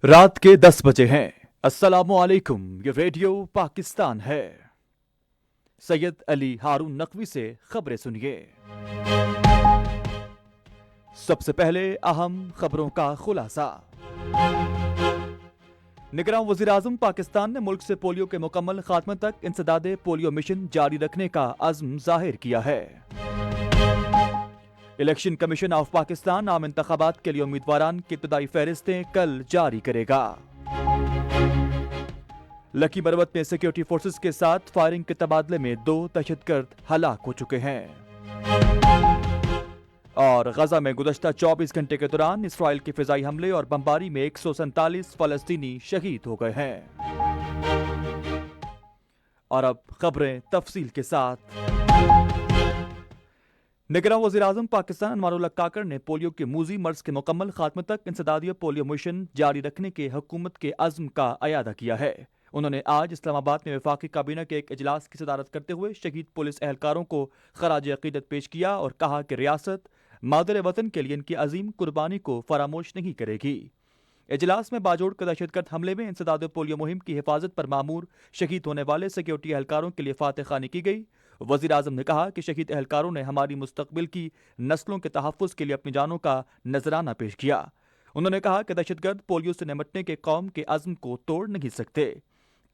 रात के 10 बजे हैं। अस्सलामुअलैकुम, ये रेडियो पाकिस्तान है। सैयद अली हारून नकवी से खबरें सुनिए। सबसे पहले अहम खबरों का खुलासा। निगरान वज़ीर आज़म पाकिस्तान ने मुल्क से पोलियो के मुकम्मल खात्मे तक इंसदादे पोलियो मिशन जारी रखने का अज़्म ज़ाहिर किया है। इलेक्शन कमीशन ऑफ पाकिस्तान आम इंतखाबात के लिए उम्मीदवारान की इब्तदाई फहरिस्तें कल जारी करेगा। लकी मरवत में सिक्योरिटी फोर्सेस के साथ फायरिंग के तबादले में 2 दहशतगर्द हलाक हो चुके हैं। और गजा में गुज़श्ता 24 घंटे के दौरान इसराइल के फिजाई हमले और बमबारी में 147 फलस्तीनी शहीद हो गए हैं। और अब खबरें तफसील के साथ। निगरान वज़ीर आज़म पाकिस्तान अनवारुल्लाह काकड़ ने पोलियो के मूजी मर्ज के मुकम्मल खात्मे तक इंसदादी पोलियो मिशन जारी रखने के हुकूमत के अज़्म का अयादा किया है। उन्होंने आज इस्लामाबाद में वफाकी काबीना के एक इजलास की सदारत करते हुए शहीद पुलिस एहलकारों को खराज अकीदत पेश किया और कहा कि रियासत मादर वतन के लिए इनकी अजीम कुर्बानी को फरामोश नहीं करेगी। इजलास में बाजोड़ के दहशतगर्द हमले में इंसदाद पोलियो मुहिम की हिफाजत पर मामूर शहीद होने वाले सिक्योरिटी एहलकारों के लिए फातह खानी की गई। वज़ीर आज़म ने कहा कि शहीद एहलकारों ने हमारी मुस्तकबिल की नस्लों के तहफ़्फ़ुज़ के लिए अपनी जानों का नजराना पेश किया। उन्होंने कहा कि दहशतगर्द पोलियो से निमटने के कौम के अज़्म को तोड़ नहीं सकते।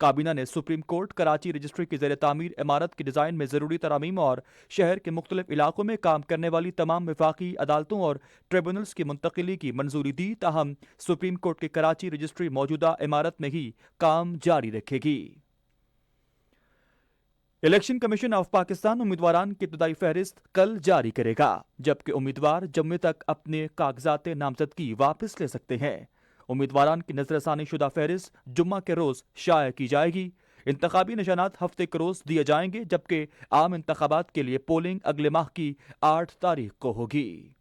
काबीना ने सुप्रीम कोर्ट कराची रजिस्ट्री की ज़ेर तामीर इमारत की डिज़ाइन में ज़रूरी तरामीम और शहर के मुख्तलिफ इलाकों में काम करने वाली तमाम वफाकी अदालतों और ट्रिब्यूनल्स की मुंतकिली की मंजूरी दी। ताहम सुप्रीम कोर्ट की कराची रजिस्ट्री मौजूदा इमारत में ही काम जारी रखेगी। इलेक्शन कमीशन ऑफ पाकिस्तान उम्मीदवारान की इब्तदाई फहरिस्त कल जारी करेगा, जबकि उम्मीदवार जम्मे तक अपने कागजात नामजदगी वापस ले सकते हैं। उम्मीदवारान की नजरसानी शुदा फहरिस्त जुम्मा के रोज शाया की जाएगी। इंतखाबी निशानात हफ्ते के रोज दिए जाएंगे, जबकि आम इंतखाबात के लिए पोलिंग अगले माह की 8 तारीख को होगी।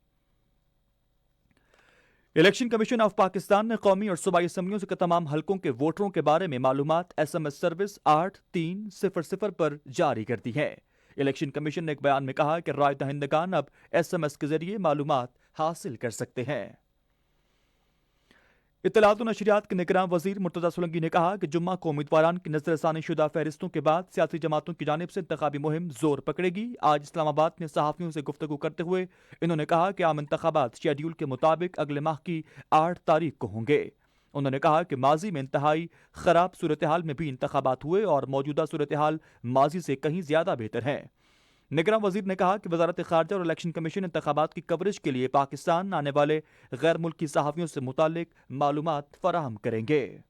इलेक्शन कमीशन ऑफ पाकिस्तान ने कौमी और सूबाई असम्बलियों से तमाम हलकों के वोटरों के बारे में मालूमात SMS सर्विस 8300 पर जारी कर दी है। इलेक्शन कमीशन ने एक बयान में कहा कि राय दहिंदगान अब SMS के जरिए मालूमात हासिल कर सकते हैं। इत्तलात और नशरियात के निगरान वजीर मुर्तजा सोलंकी ने कहा कि जुम्मा को उम्मीदवारान की नजरसानी शुदा फहरिस्तों के बाद सियासी जमातों की जानिब से इंतखाबी मुहिम जोर पकड़ेगी। आज इस्लामाबाद में सहाफियों से गुफ्तगू करते हुए इन्होंने कहा कि आम इंतखाबात शेड्यूल के मुताबिक अगले माह की 8 तारीख को होंगे। उन्होंने कहा कि माजी में इंतहाई खराब सूरत हाल में भी इंतखाबात हुए और मौजूदा सूरत हाल माजी से कहीं ज्यादा बेहतर है। निगरान वजीर ने कहा कि वजारत खारजा और इलेक्शन कमीशन इंतखाबात की कवरेज के लिए पाकिस्तान आने वाले गैर मुल्की सहाफियों से मुतालिक मालूमात फराहम करेंगे।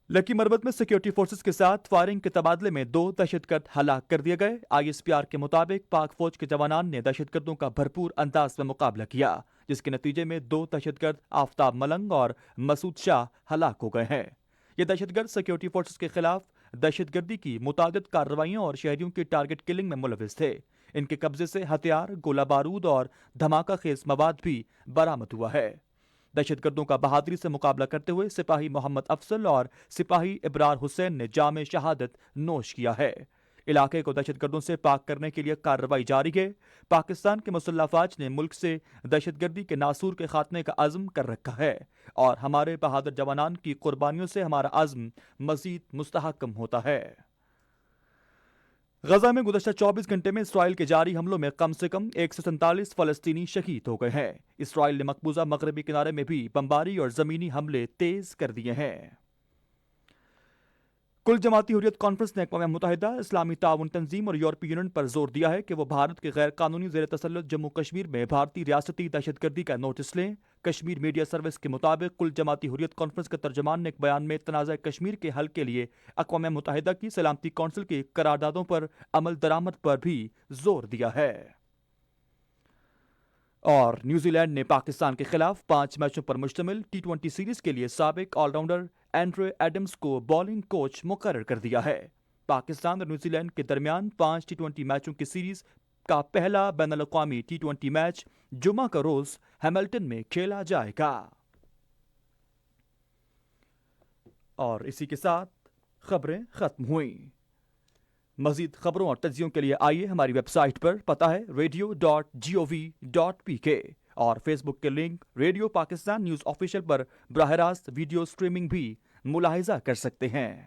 लकी मरबत में सिक्योरिटी फोर्सेस के साथ फायरिंग के तबादले में 2 दहशतगर्द हलाक कर दिए गए। ISPR के मुताबिक पाक फौज के जवानान ने दहशतगर्दों का भरपूर अंदाज में मुकाबला किया, जिसके नतीजे में 2 दहशतगर्द आफ्ताब मलंग और मसूद शाह हलाक हो गए हैं। ये दहशतगर्द सिक्योरिटी फोर्सेस के खिलाफ दहशतगर्दी की मुतादिद कार्रवाइयों और शहरियों की टारगेट किलिंग में मुलविस थे। इनके कब्जे से हथियार, गोला बारूद और धमाका खेज मवाद भी बरामद हुआ है। दहशतगर्दों का बहादुरी से मुकाबला करते हुए सिपाही मोहम्मद अफसल और सिपाही इब्रार हुसैन ने जामे शहादत नोश किया है। इलाके को दहशतगर्दों से पाक करने के लिए कार्रवाई जारी है। पाकिस्तान के मुसल्लह अफवाज ने मुल्क से दहशतगर्दी के नासूर के खात्मे का अज़्म कर रखा है और हमारे बहादुर जवानान की कुर्बानियों से हमारा अज़्म मजीद मुस्तहकम होता है। गजा में गुज़श्ता 24 घंटे में इसराइल के जारी हमलों में कम से कम 147 फलस्तीनी शहीद हो गए हैं। इसराइल ने मकबूजा मगरबी किनारे में भी बमबारी और ज़मीनी हमले तेज कर दिए हैं। कुल जमाती हुर्रियत कॉन्फ्रेंस ने अक़वाम मुत्तहिदा, इस्लामी ताउन तंजीम और यूरोपीय यूनियन पर जोर दिया है कि वो भारत के गैर कानूनी ज़ेर तसल्लुत जम्मू कश्मीर में भारतीय रियासती दहशतगर्दी का नोटिस लें। कश्मीर मीडिया सर्विस के मुताबिक कुल जमाती हुर्रियत कॉन्फ्रेंस के तर्जमान ने एक बयान में तनाज़ा कश्मीर के हल के लिए अक़वाम मुत्तहिदा की सलामती कौंसिल की करारदादों पर अमल दरामद पर भी जोर दिया है। और न्यूजीलैंड ने पाकिस्तान के खिलाफ 5 मैचों पर मुश्तमिल T20 सीरीज के लिए साबिक ऑलराउंडर एंड्रे एडम्स को बॉलिंग कोच मुकर्रर कर दिया है। पाकिस्तान और न्यूजीलैंड के दरमियान 5 T20 मैचों की सीरीज का पहला बैनुल-अक़वामी T20 मैच जुमा का रोज हैमिल्टन में खेला जाएगा। और इसी के साथ खबरें खत्म हुई। मजीद खबरों और तज्जियों के लिए आइए हमारी वेबसाइट पर, पता है radio.gov.pk, اور فیس بک کے link radio Pakistan news official پر براہ راست ویڈیو سٹریمنگ بھی ملاحظہ کر سکتے ہیں۔